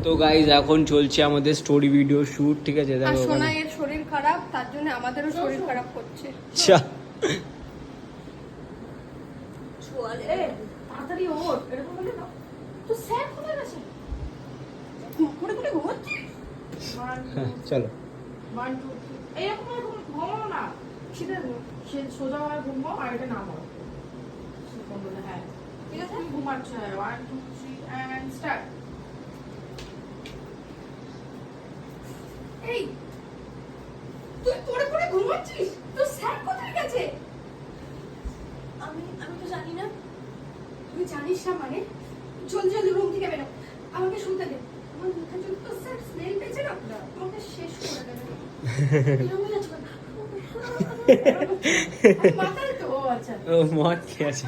তো গাইজ এখন চলছে আমাদের স্টোরি ভিডিও শুট, ঠিক আছে? আর দেখো সোনাইয়ের শরীর খারাপ, তার জন্য আমাদেরও শরীর খারাপ করছে। আচ্ছা তাড়াতাড়ি ওঠ, এরকম বলে না তো। স্যার কোথায় গেছে? ঘুরে ঘুরে ঘুমাচ্ছিস? চলো এইরকম ঘুমাও না, সেটা সে সোজা হয়ে ঘুমাও আর এটা নামাও। হ্যাঁ ঠিক আছে। ঘুমাচ্ছে। 1 2 3 and start. এই তুই পড়ে পড়ে ঘুমাচ্ছিস? তো স্যার কোথায় গেছে? আমি তো জানি না। তুই জানিস না মানে? জলদি জলদি রুম থেকে বেরো, আমাকে শুনতে দে। আমার মুখে যদি তো স্যার স্মেল পেয়েছে না, আমাকে শেষ করে দেবে। এরকম হয়ে যাচ্ছে। মাথায় তো। ও আচ্ছা, ও মদ খেয়ে আছে।